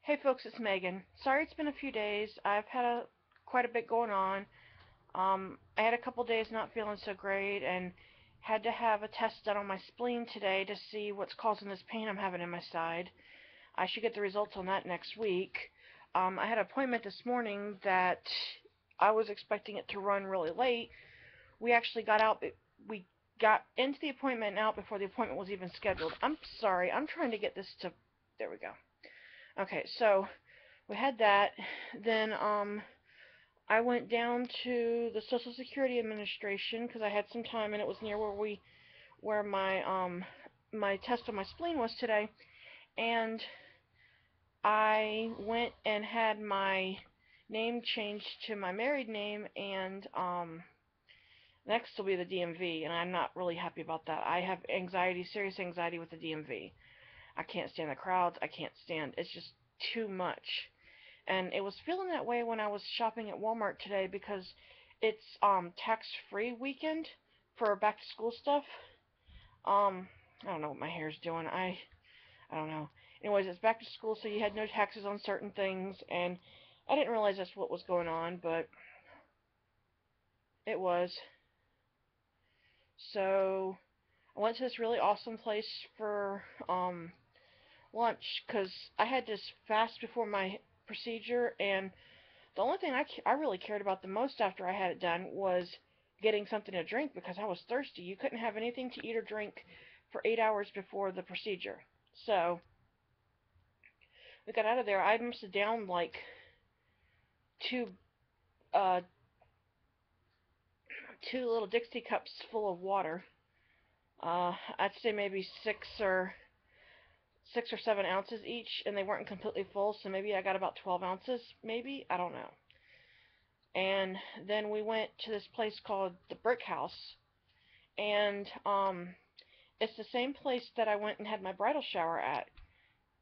Hey folks, it's Megan. Sorry it's been a few days. I've had quite a bit going on. I had a couple days not feeling so great and had to have a test done on my spleen today to see what's causing this pain I'm having in my side. I should get the results on that next week. I had an appointment this morning that I was expecting it to run really late. We actually we got into the appointment and out before the appointment was even scheduled. I'm sorry. I'm trying to get this to. There we go. Okay, so we had that. Then I went down to the Social Security Administration because I had some time and it was near where my test on my spleen was today, and I went and had my name changed to my married name, and next will be the DMV, and I'm not really happy about that. I have anxiety, serious anxiety with the DMV. I can't stand the crowds. I can't stand. It's just too much. And it was feeling that way when I was shopping at Walmart today because it's tax-free weekend for back to school stuff. I don't know what my hair's doing. I don't know. Anyways, it's back to school, so you had no taxes on certain things, and I didn't realize that's what was going on, but it was. So I went to this really awesome place for lunch because I had to fast before my procedure, and the only thing I really cared about the most after I had it done was getting something to drink because I was thirsty. You couldn't have anything to eat or drink for 8 hours before the procedure. So we got out of there. I must have downed like two uh two little Dixie cups full of water. I'd say maybe 6 or 7 ounces each, and they weren't completely full, so maybe I got about 12 ounces. Maybe I don't know. And then we went to this place called the Brick House, and it's the same place that I went and had my bridal shower at,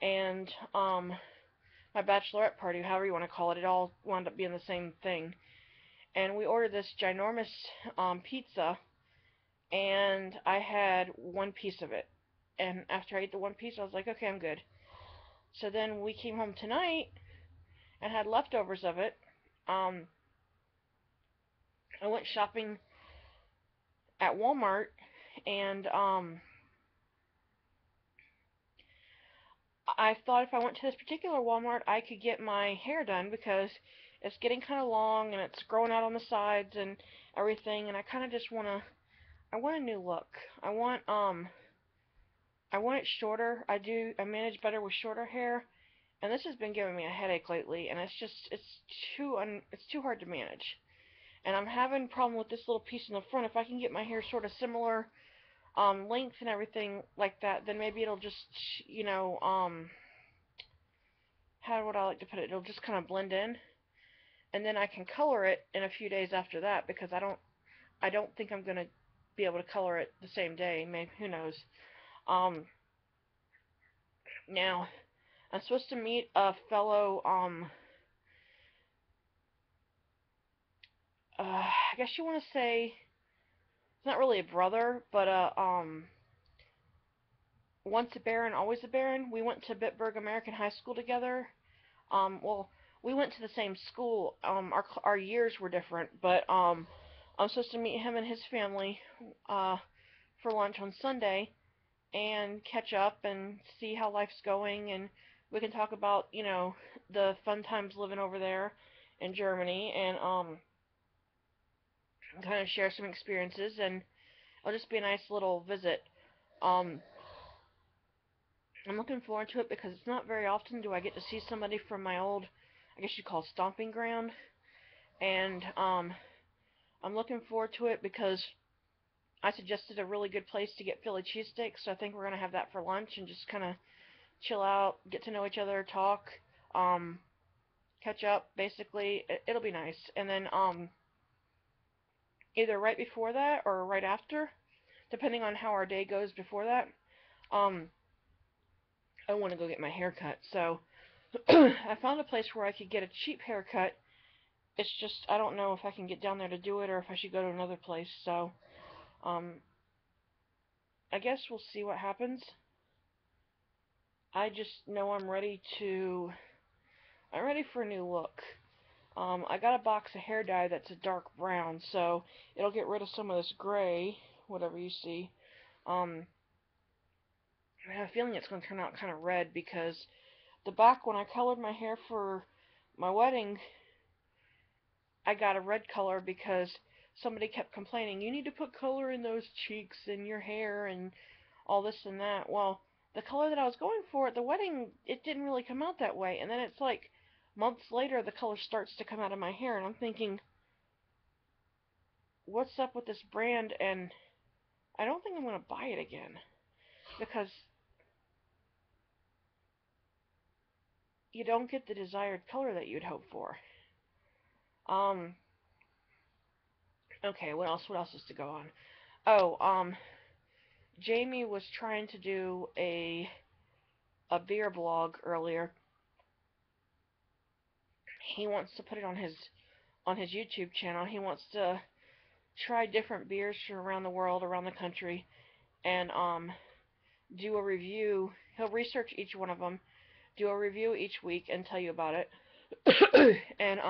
and my bachelorette party, however you want to call it. It all wound up being the same thing. And we ordered this ginormous pizza, and I had one piece of it. And after I ate the one piece, I was like, okay, I'm good. So then we came home tonight and had leftovers of it. Um, I went shopping at Walmart, and I thought if I went to this particular Walmart, I could get my hair done because it's getting kind of long and it's growing out on the sides and everything, and I kind of just I want a new look. I want I want it shorter. I manage better with shorter hair, and this has been giving me a headache lately, and it's too hard to manage. And I'm having a problem with this little piece in the front. If I can get my hair sort of similar length and everything like that, then maybe it'll just, you know, how would I like to put it? It'll just kind of blend in, and then I can color it in a few days after that because I don't think I'm gonna be able to color it the same day. Maybe who knows? Um, Now I'm supposed to meet a fellow I guess you want to say it's not really a brother, but once a Baron, always a Baron. We went to Bitburg American High School together. Well, we went to the same school. Our years were different, but I'm supposed to meet him and his family uh, for lunch on Sunday and catch up and see how life's going, and we can talk about the fun times living over there in Germany, and kind of share some experiences, and it'll just be a nice little visit. Um, I'm looking forward to it because it's not very often do I get to see somebody from my old, I guess you call stomping ground, and I'm looking forward to it because I suggested a really good place to get Philly cheesesteaks, so I think we're gonna have that for lunch and just kind of chill out, get to know each other, talk, um, catch up. Basically, it'll be nice. And then either right before that or right after, depending on how our day goes before that, um, I want to go get my hair cut. So I found a place where I could get a cheap haircut. It's just I don't know if I can get down there to do it or if I should go to another place. So um, I guess we'll see what happens. I just know I'm ready to I'm ready for a new look. I got a box of hair dye that's a dark brown, so it'll get rid of some of this gray, whatever you see. Um, I have a feeling it's going to turn out kind of red because the back when I colored my hair for my wedding, I got a red color because somebody kept complaining, you need to put color in those cheeks and your hair and all this and that. Well, the color that I was going for at the wedding, it didn't really come out that way. And then it's like months later, the color starts to come out of my hair, and I'm thinking, what's up with this brand? And I don't think I'm going to buy it again because you don't get the desired color that you'd hope for. Um, okay, what else? What else is to go on? Oh, Jamie was trying to do a beer blog earlier. He wants to put it on his YouTube channel. He wants to try different beers from around the world, around the country, and do a review. He'll research each one of them, do a review each week, and tell you about it. And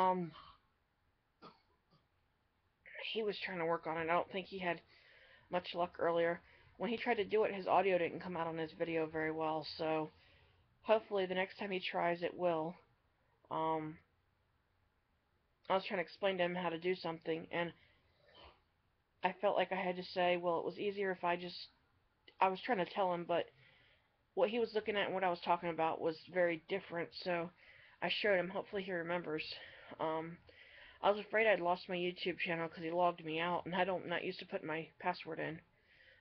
he was trying to work on it. I don't think he had much luck earlier. When he tried to do it, his audio didn't come out on his video very well, so hopefully the next time he tries it will. Um, I was trying to explain to him how to do something, and I felt like I had to say, well, it was easier if I was trying to tell him, but what he was looking at and what I was talking about was very different, so I showed him. Hopefully he remembers. Um, I was afraid I'd lost my YouTube channel because he logged me out, and I'm not used to putting my password in,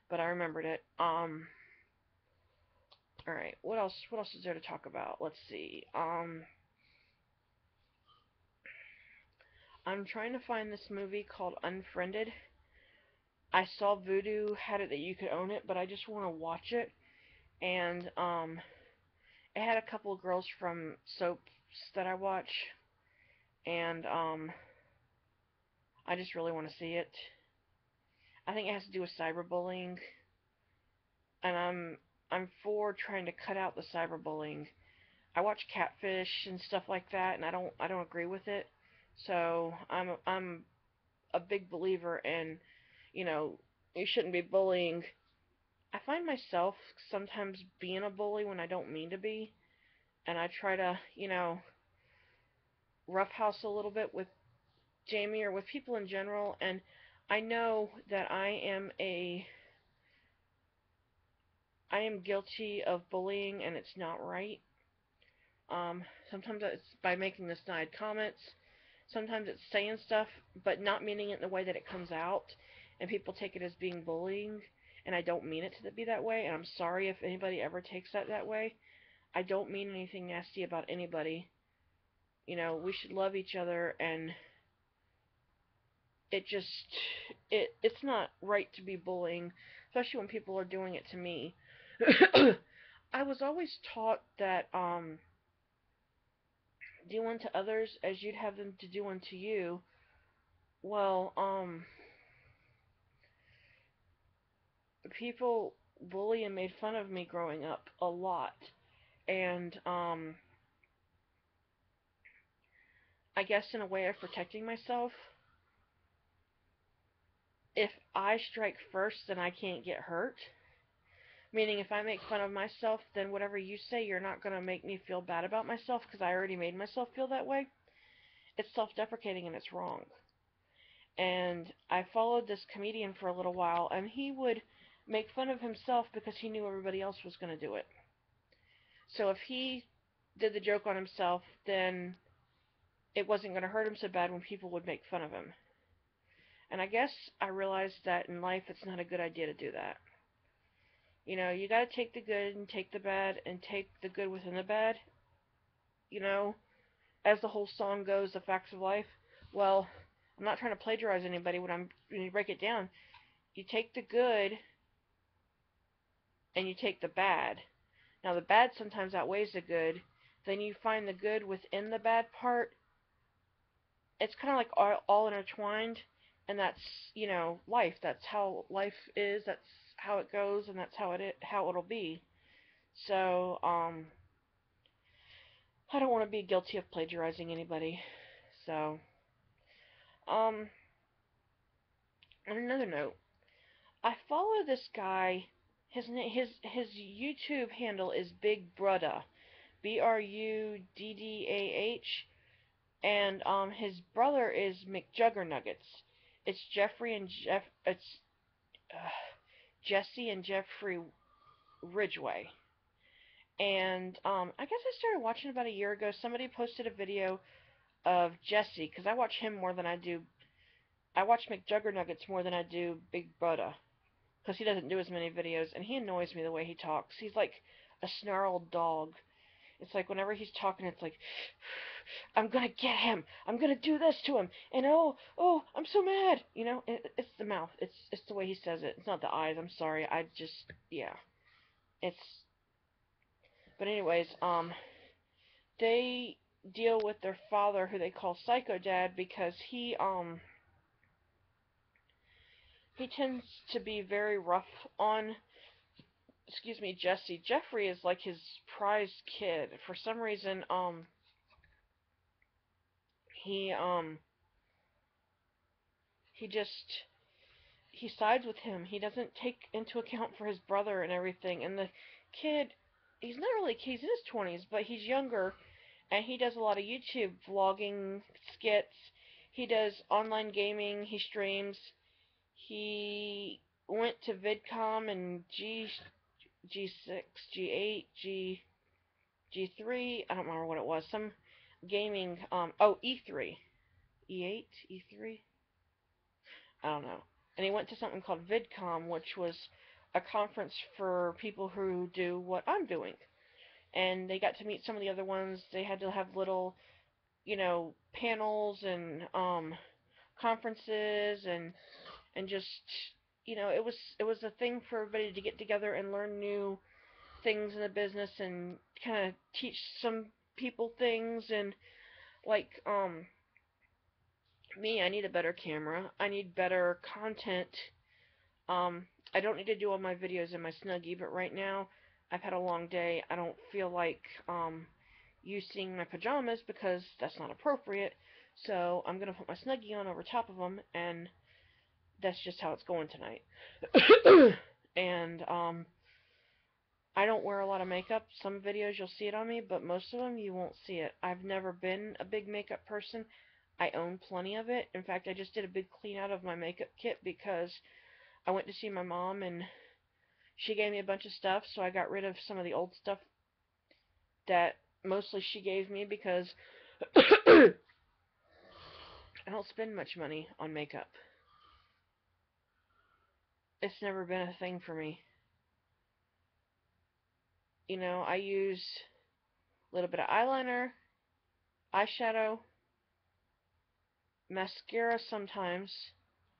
but I remembered it. Alright, what else? What else is there to talk about? Let's see. I'm trying to find this movie called Unfriended. I saw Vudu had it that you could own it, but I just want to watch it. And it had a couple of girls from soaps that I watch, and I just really want to see it. I think it has to do with cyberbullying, and I'm for trying to cut out the cyberbullying. I watch Catfish and stuff like that, and I don't agree with it. So I'm a big believer in, you know, you shouldn't be bullying. I find myself sometimes being a bully when I don't mean to be, and I try to, roughhouse a little bit with Jamie or with people in general, and I know that I am guilty of bullying, and it's not right. Sometimes it's by making the snide comments. Sometimes it's saying stuff, but not meaning it in the way that it comes out, and people take it as being bullying, and I don't mean it to be that way, and I'm sorry if anybody ever takes that way. I don't mean anything nasty about anybody. We should love each other, and it just it's not right to be bullying, especially when people are doing it to me. I was always taught that do unto others as you'd have them to do unto you. Well, people bully and made fun of me growing up a lot, and I guess in a way of protecting myself, if I strike first, then I can't get hurt. Meaning, if I make fun of myself, then whatever you say, you're not going to make me feel bad about myself because I already made myself feel that way. It's self-deprecating and it's wrong. And I followed this comedian for a little while, and he would make fun of himself because he knew everybody else was going to do it. So if he did the joke on himself, then it wasn't going to hurt him so bad when people would make fun of him. And I guess I realized that in life it's not a good idea to do that. You got to take the good and take the bad and take the good within the bad. You know, as the whole song goes, the facts of life. Well, I'm not trying to plagiarize anybody when you break it down. You take the good and you take the bad. Now the bad sometimes outweighs the good. Then you find the good within the bad part. It's kind of like all intertwined, and that's life. That's how life is. That's how it goes, and that's how it'll be. So I don't want to be guilty of plagiarizing anybody. So, on another note, I follow this guy. His YouTube handle is Big Brudda, BRUDDAH, and his brother is McJuggernuggets. It's Jeffrey and Jeff. It's uh, Jesse and Jeffrey Ridgway. And I guess I started watching about a year ago. Somebody posted a video of Jesse because I watch him more than I do. I watch McJuggernuggets more than I do Big Brudda because he doesn't do as many videos, and he annoys me the way he talks. He's like a snarled dog. It's like whenever he's talking, it's like, I'm gonna get him. I'm gonna do this to him. And oh, I'm so mad. You know, it's the mouth. It's the way he says it. It's not the eyes. I'm sorry. I just, yeah. It's, but anyways, they deal with their father, who they call Psycho Dad, because he tends to be very rough on, excuse me, Jesse. Jeffrey is like his prized kid. For some reason, he he just he sides with him. He doesn't take into account for his brother and everything. And the kid, he's not really a kid, he's in his 20s, but he's younger, and he does a lot of YouTube vlogging skits. He does online gaming. He streams. He went to VidCon and G6, G8, G3. I don't remember what it was. Some gaming. E3, E8, E3. I don't know. And he went to something called VidCon, which was a conference for people who do what I'm doing. And they got to meet some of the other ones. They had to have little, panels and conferences and just, it was a thing for everybody to get together and learn new things in the business and kind of teach some people things. And like me, I need a better camera. I need better content. Um, I don't need to do all my videos in my Snuggie, but right now I've had a long day. I don't feel like you seeing my pajamas because that's not appropriate. So I'm gonna put my Snuggie on over top of them, and that's just how it's going tonight. And I don't wear a lot of makeup. Some videos you'll see it on me, but most of them you won't see it. I've never been a big makeup person. I own plenty of it. In fact, I just did a big clean out of my makeup kit because I went to see my mom and she gave me a bunch of stuff, so I got rid of some of the old stuff that mostly she gave me because I don't spend much money on makeup. It's never been a thing for me. I use a little bit of eyeliner, eyeshadow, mascara sometimes,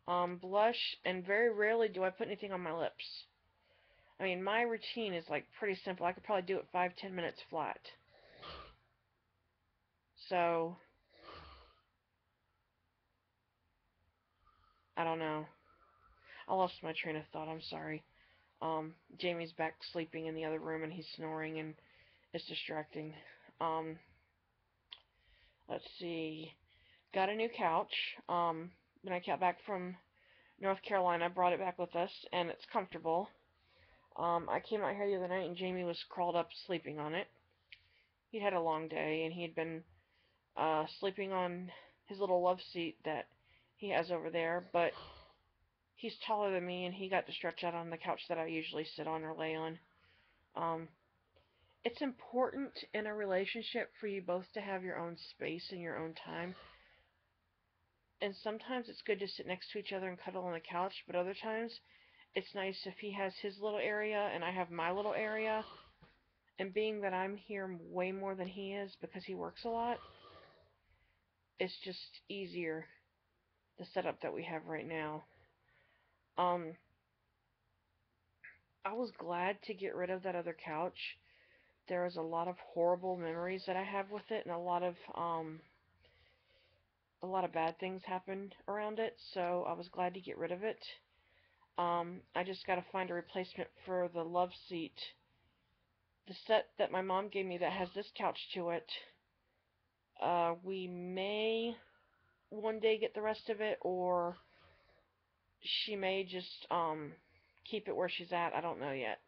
blush, and very rarely do I put anything on my lips. I mean, my routine is like pretty simple. I could probably do it 5-10 minutes flat. So, I don't know. I lost my train of thought. I'm sorry. Jamie's back sleeping in the other room and he's snoring and it's distracting. Um, let's see. Got a new couch. When I got back from North Carolina, I brought it back with us and it's comfortable. I came out here the other night and Jamie was crawled up sleeping on it. He'd had a long day and he had been sleeping on his little love seat that he has over there, but he's taller than me and he got to stretch out on the couch that I usually sit on or lay on. Um, it's important in a relationship for you both to have your own space and your own time. And sometimes it's good to sit next to each other and cuddle on the couch, but other times it's nice if he has his little area and I have my little area. And being that I'm here way more than he is because he works a lot, it's just easier, the setup that we have right now. Um, I was glad to get rid of that other couch. There was a lot of horrible memories that I have with it, and a lot of bad things happened around it, so I was glad to get rid of it. I just gotta find a replacement for the love seat. The set that my mom gave me that has this couch to it, We may one day get the rest of it, or she may just keep it where she's at. I don't know yet.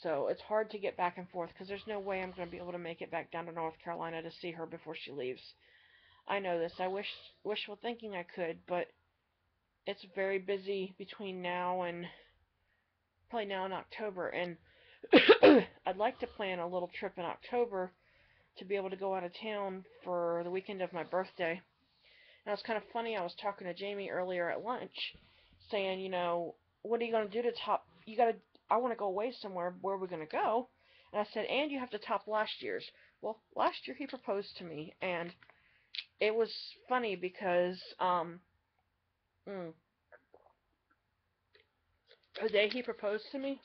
So it's hard to get back and forth because there's no way I'm going to be able to make it back down to North Carolina to see her before she leaves. I know this. I wish wishful thinking I could, but it's very busy between now and probably now and October, and I'd like to plan a little trip in October to be able to go out of town for the weekend of my birthday. And it's kind of funny. I was talking to Jamie earlier at lunch, saying, what are you going to do to top? You got to. I want to go away somewhere. Where are we going to go? And I said, and you have to top last year's. Well, last year he proposed to me, and it was funny because mm, the day he proposed to me,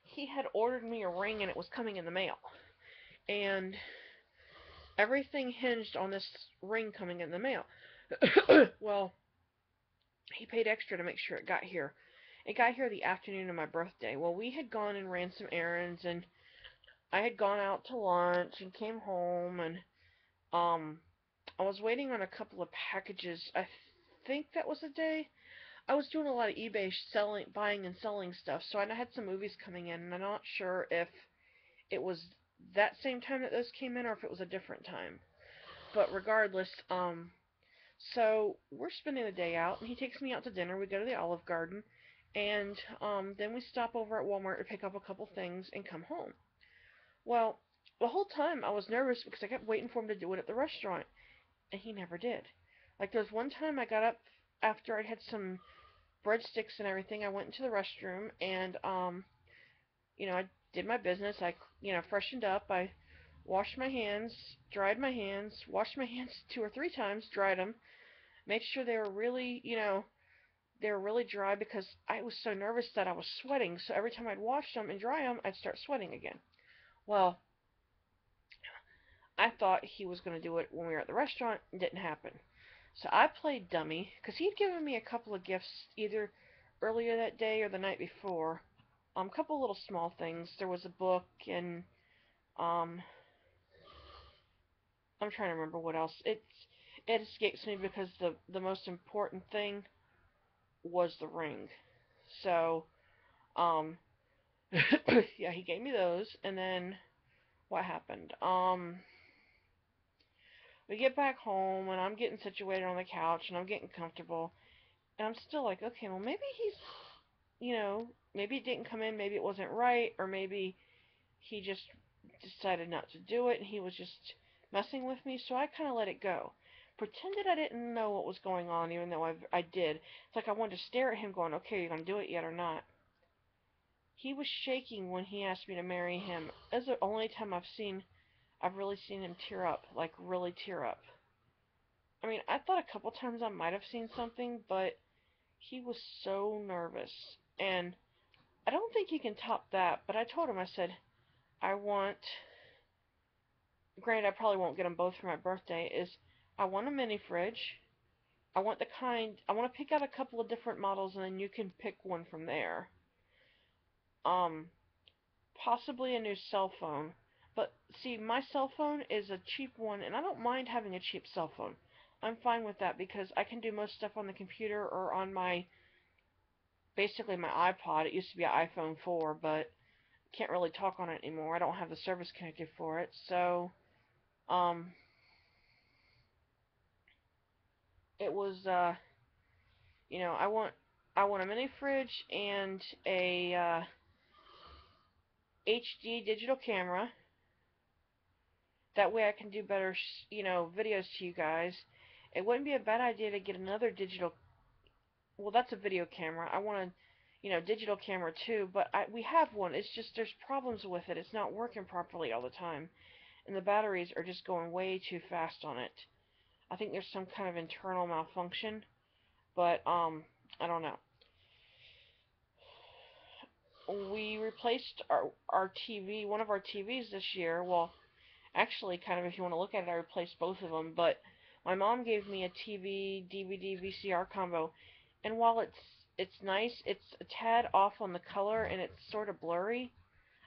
he had ordered me a ring, and it was coming in the mail, and everything hinged on this ring coming in the mail. Well, he paid extra to make sure it got here. It got here the afternoon of my birthday. Well, we had gone and ran some errands, and I had gone out to lunch and came home, and um, I was waiting on a couple of packages. I think that was the day. I was doing a lot of eBay selling, buying and selling stuff, so I had some movies coming in, and I'm not sure if it was that same time that those came in or if it was a different time. But regardless, so we're spending the day out, and he takes me out to dinner. We go to the Olive Garden, and then we stop over at Walmart to pick up a couple things and come home. Well, the whole time I was nervous because I kept waiting for him to do it at the restaurant, and he never did. Like there was one time I got up after I'd had some breadsticks and everything. I went into the restroom and I did my business. I freshened up. I washed my hands, dried my hands, washed my hands 2 or 3 times, dried them, made sure they were really, they were really dry because I was so nervous that I was sweating. So every time I'd wash them and dry them, I'd start sweating again. Well, I thought he was going to do it when we were at the restaurant. It didn't happen. So I played dummy because he'd given me a couple of gifts either earlier that day or the night before. A couple of little small things. There was a book and um, I'm trying to remember what else. It escapes me because the most important thing was the ring. So um, yeah, he gave me those, and then what happened? We get back home, and I'm getting situated on the couch, and I'm getting comfortable, and I'm still like, okay, well maybe he's, maybe it didn't come in, maybe it wasn't right, or maybe he just decided not to do it, and he was just messing with me, so I kind of let it go. Pretended I didn't know what was going on, even though I did. It's like I wanted to stare at him going, okay, are you going to do it yet or not? He was shaking when he asked me to marry him. That's the only time I've really seen him tear up, like really tear up. I mean, I thought a couple times I might have seen something, but he was so nervous. And I don't think he can top that, but I told him, I said, I want, granted, I probably won't get them both for my birthday, I want a mini fridge. I want to pick out a couple of different models and then you can pick one from there. Um, Possibly a new cell phone. But see, my cell phone is a cheap one, and I don't mind having a cheap cell phone. I'm fine with that because I can do most stuff on the computer or on basically my iPod. It used to be an iPhone 4, but can't really talk on it anymore. I don't have the service connected for it, so um, it was I want a mini fridge and a HD digital camera. That way I can do better, videos to you guys. It wouldn't be a bad idea to get another digital. Well, that's a video camera. I want a, digital camera too. But we have one. It's just there's problems with it. It's not working properly all the time, and the batteries are just going way too fast on it. I think there's some kind of internal malfunction, but I don't know. We replaced our TV, one of our TVs this year. Well, actually, kind of if you want to look at it, I replaced both of them. But my mom gave me a TV, DVD, VCR combo, and while it's nice, it's a tad off on the color and it's sort of blurry.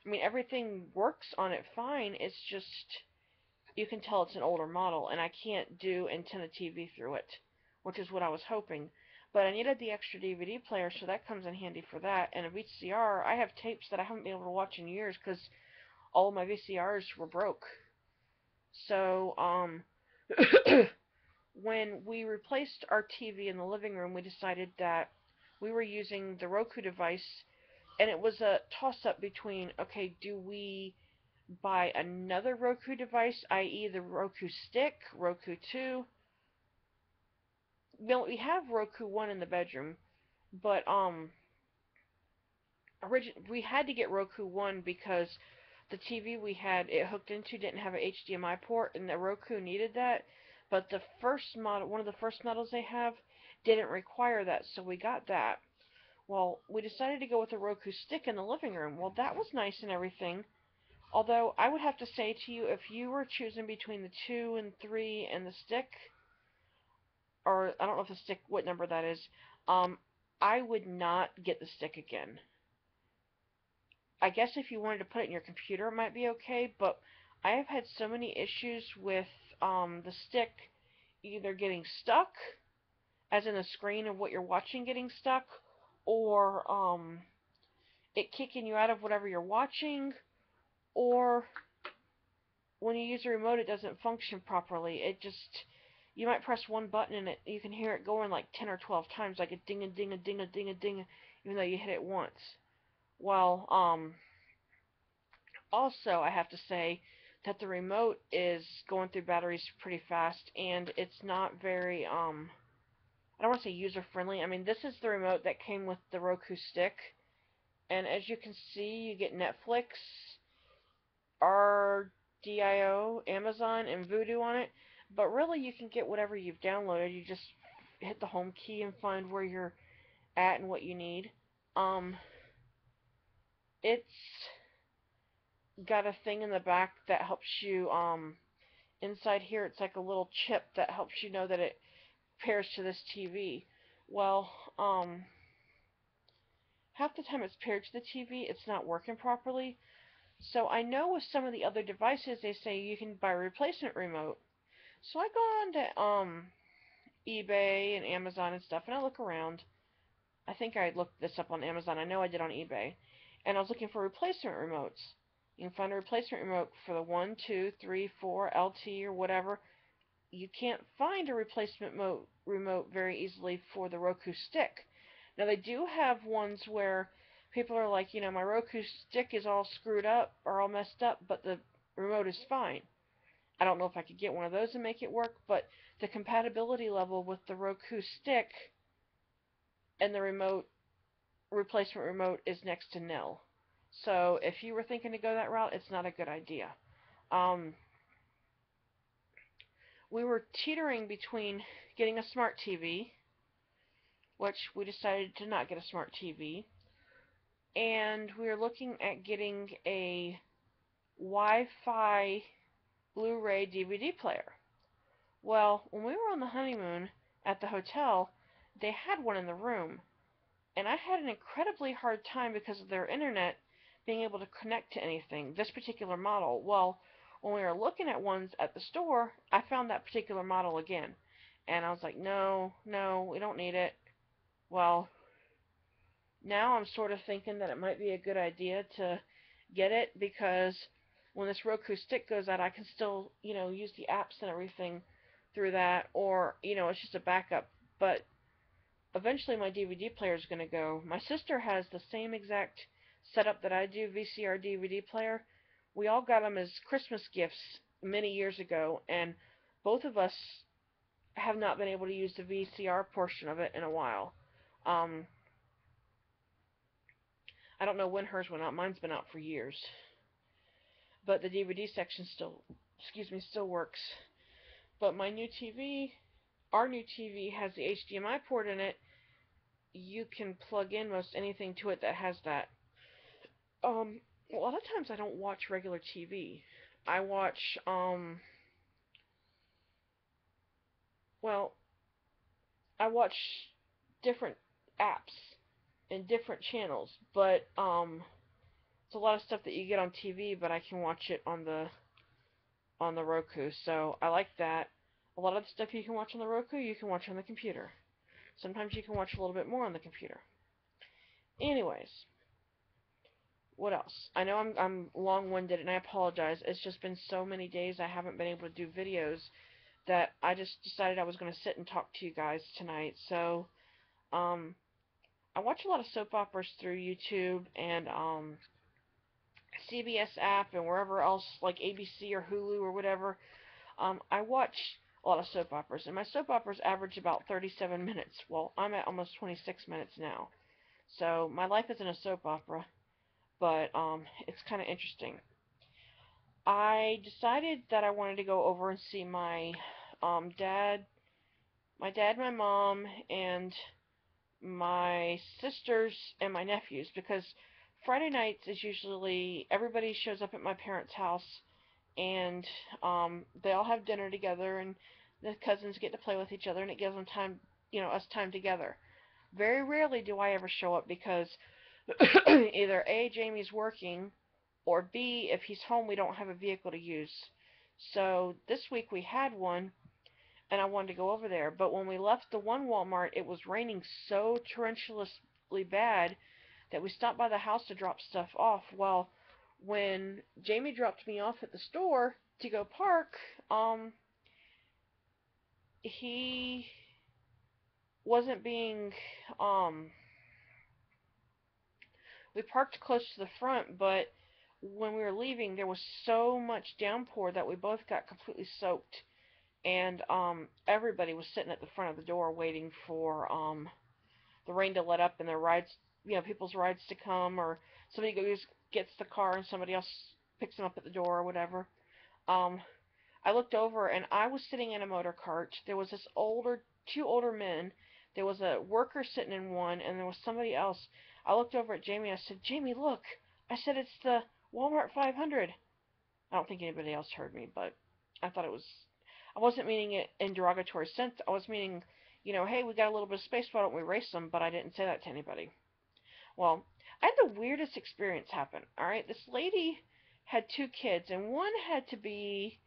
I mean, everything works on it fine. It's just you can tell it's an older model, and I can't do antenna TV through it, which is what I was hoping. But I needed the extra DVD player, so that comes in handy for that. And a VCR, I have tapes that I haven't been able to watch in years because all of my VCRs were broke. So, when we replaced our TV in the living room, we decided that we were using the Roku device, and it was a toss up between, okay, do we buy another Roku device, i.e., the Roku Stick, Roku 2? We have Roku 1 in the bedroom, but we had to get Roku 1 because the TV we had it hooked into didn't have an HDMI port, and the Roku needed that. But the first model, one of the first models they have, didn't require that, so we got that. Well, we decided to go with a Roku Stick in the living room. Well, that was nice and everything. Although I would have to say to you, if you were choosing between the 2 and 3 and the stick, or I don't know if the stick, what number that is, um, I would not get the stick again. I guess if you wanted to put it in your computer, it might be okay, but I have had so many issues with the stick either getting stuck, as in the screen of what you're watching getting stuck, or it kicking you out of whatever you're watching, or when you use the remote, it doesn't function properly. It just, you might press one button and you can hear it going like 10 or 12 times, like a ding a ding a ding a ding a ding, even though you hit it once. Well, also, I have to say that the remote is going through batteries pretty fast, and it's not very, I don't want to say user friendly. I mean, this is the remote that came with the Roku stick, and as you can see, you get Netflix, RDIO, Amazon, and Vudu on it, but really you can get whatever you've downloaded. You just hit the home key and find where you're at and what you need. Um, it's got a thing in the back that helps you, inside here it's like a little chip that helps you know that it pairs to this TV. Well, half the time it's paired to the TV, it's not working properly. So I know with some of the other devices they say you can buy a replacement remote. So I go on to eBay and Amazon and stuff, and I look around. I think I looked this up on Amazon. I know I did on eBay. And I was looking for replacement remotes. You can find a replacement remote for the 1, 2, 3, 4, LT, or whatever. You can't find a replacement remote very easily for the Roku stick. Now, they do have ones where people are like, my Roku stick is all screwed up or all messed up, but the remote is fine. I don't know if I could get one of those and make it work, but the compatibility level with the Roku stick and the replacement remote is next to nil. So if you were thinking to go that route, it's not a good idea. Um, we were teetering between getting a smart TV, which we decided to not get a smart TV, and we were looking at getting a Wi-Fi Blu-ray DVD player. Well, when we were on the honeymoon at the hotel, they had one in the room, and I had an incredibly hard time because of their internet being able to connect to anything, this particular model. Well, when we were looking at ones at the store, I found that particular model again. And I was like, no, no, we don't need it. Well, now I'm sort of thinking that it might be a good idea to get it because when this Roku stick goes out, I can still, use the apps and everything through that, or, it's just a backup. But eventually my DVD player is going to go. My sister has the same exact setup that I do, VCR DVD player. We all got them as Christmas gifts many years ago, and both of us have not been able to use the VCR portion of it in a while. Um, I don't know when hers went out. Mine's been out for years. But the DVD section still works. But my new TV, our new TV has the HDMI port in it. You can plug in most anything to it that has that. A lot of times I don't watch regular TV. I watch, well, I watch different apps and different channels, but, it's a lot of stuff that you get on TV, but I can watch it on on the Roku, so I like that. A lot of the stuff you can watch on the Roku, you can watch on the computer. Sometimes you can watch a little bit more on the computer. Anyways, what else? I know I'm long-winded and I apologize. It's just been so many days I haven't been able to do videos that I just decided I was going to sit and talk to you guys tonight. So, um, I watch a lot of soap operas through YouTube and CBS app and wherever else, like ABC or Hulu or whatever. I watch a lot of soap operas, and my soap operas average about 37 minutes. Well, I'm at almost 26 minutes now. So my life isn't a soap opera, but it's kind of interesting. I decided that I wanted to go over and see dad, my mom, and my sisters and my nephews because Friday nights is usually everybody shows up at my parents' house and they all have dinner together and the cousins get to play with each other and it gives them time, us time together. Very rarely do I ever show up because either A, Jamie's working, or B, if he's home, we don't have a vehicle to use. So this week we had one, and I wanted to go over there. But when we left the one Walmart, it was raining so torrentuously bad that we stopped by the house to drop stuff off. Well, when Jamie dropped me off at the store to go park, he wasn't being um we parked close to the front, but when we were leaving, there was so much downpour that we both got completely soaked, and everybody was sitting at the front of the door waiting for the rain to let up and their rides, people's rides to come, or somebody goes gets the car and somebody else picks them up at the door or whatever. Um, I looked over and I was sitting in a motor cart. There was two older men. There was a worker sitting in one, and there was somebody else. I looked over at Jamie. I said, "Jamie, look." I said, "It's the Walmart 500." I don't think anybody else heard me, but I thought it was. I wasn't meaning it in derogatory sense. I was meaning, hey, we got a little bit of space. Why don't we race them? But I didn't say that to anybody. Well, I had the weirdest experience happen. All right, this lady had two kids, and one had to be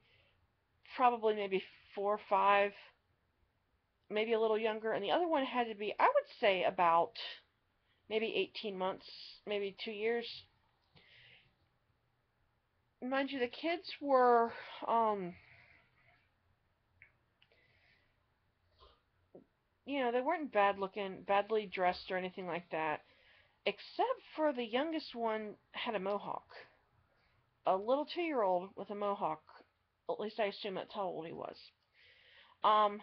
probably maybe 4 or 5, maybe a little younger, and the other one had to be, I would say, about maybe 18 months, maybe 2 years. Mind you, the kids were, they weren't bad looking, badly dressed or anything like that, except for the youngest one had a mohawk. A little 2-year-old with a mohawk. At least I assume that's how old he was. Um,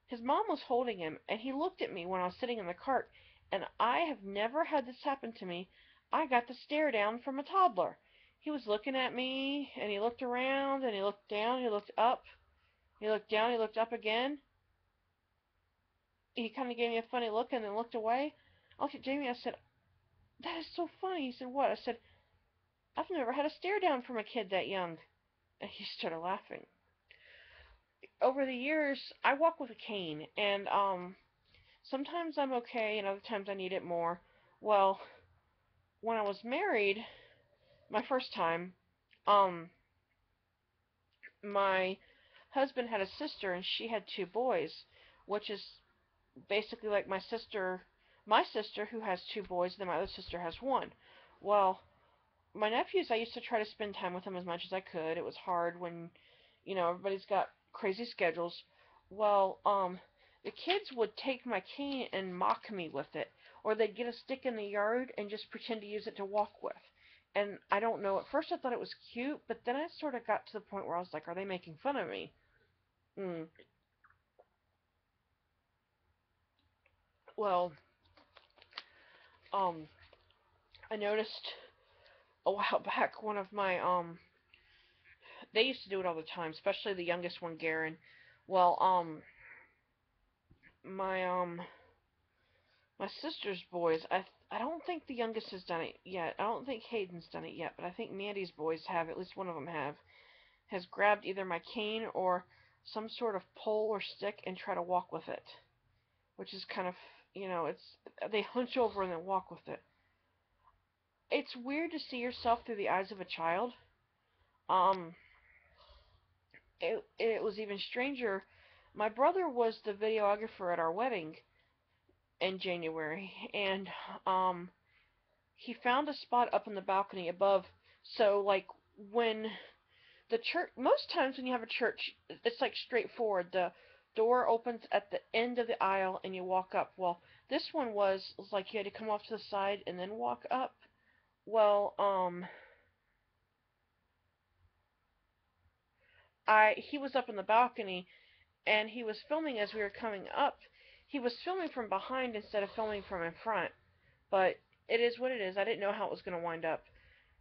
His mom was holding him, and he looked at me when I was sitting in the cart, and I have never had this happen to me. I got the stare down from a toddler. He was looking at me, and he looked around, and he looked down, he looked up, he looked down, he looked up again. He kind of gave me a funny look and then looked away. I looked at Jamie, I said, "That is so funny." He said, "What?" I said, "I've never had a stare down from a kid that young." And he started laughing. Over the years, I walk with a cane, and sometimes I'm okay, and other times I need it more. Well, when I was married, my first time, um, my husband had a sister, and she had two boys, which is basically like my sister who has two boys, then my other sister has one. Well, my nephews, I used to try to spend time with them as much as I could. It was hard when, everybody's got crazy schedules. Well, the kids would take my cane and mock me with it, or they'd get a stick in the yard and just pretend to use it to walk with. And I don't know, at first I thought it was cute, but then I sort of got to the point where I was like, are they making fun of me? Mm. Well, um, I noticed a while back one of my they used to do it all the time, especially the youngest one, Garen. Well, my my sister's boys, I don't think the youngest has done it yet. I don't think Hayden's done it yet, but I think Mandy's boys have. At least one of them has grabbed either my cane or some sort of pole or stick and try to walk with it, which is kind of, it's they hunch over and then walk with it. It's weird to see yourself through the eyes of a child. Um, it was even stranger. My brother was the videographer at our wedding in January, and um, he found a spot up on the balcony above. So like when the church, most times when you have a church, it's like straightforward. The door opens at the end of the aisle and you walk up. Well, this one was like you had to come off to the side and then walk up. Well, I he was up on the balcony and he was filming as we were coming up. He was filming from behind instead of filming from in front. But it is what it is. I didn't know how it was going to wind up.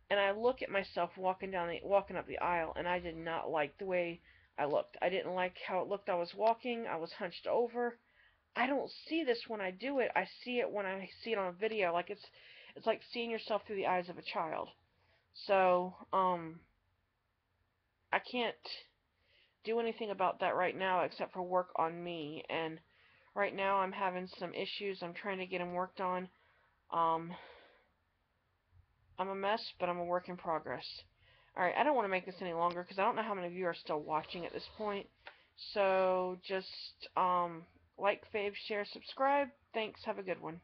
And I look at myself walking up the aisle, and I did not like the way I looked. I didn't like how it looked. I was walking. I was hunched over. I don't see this when I do it. I see it when I see it on a video. Like it's like seeing yourself through the eyes of a child. So I can't do anything about that right now except for work on me. And right now I'm having some issues. I'm trying to get them worked on. Um, I'm a mess, but I'm a work in progress. Alright, I don't want to make this any longer because I don't know how many of you are still watching at this point. So just like, fave, share, subscribe. Thanks. Have a good one.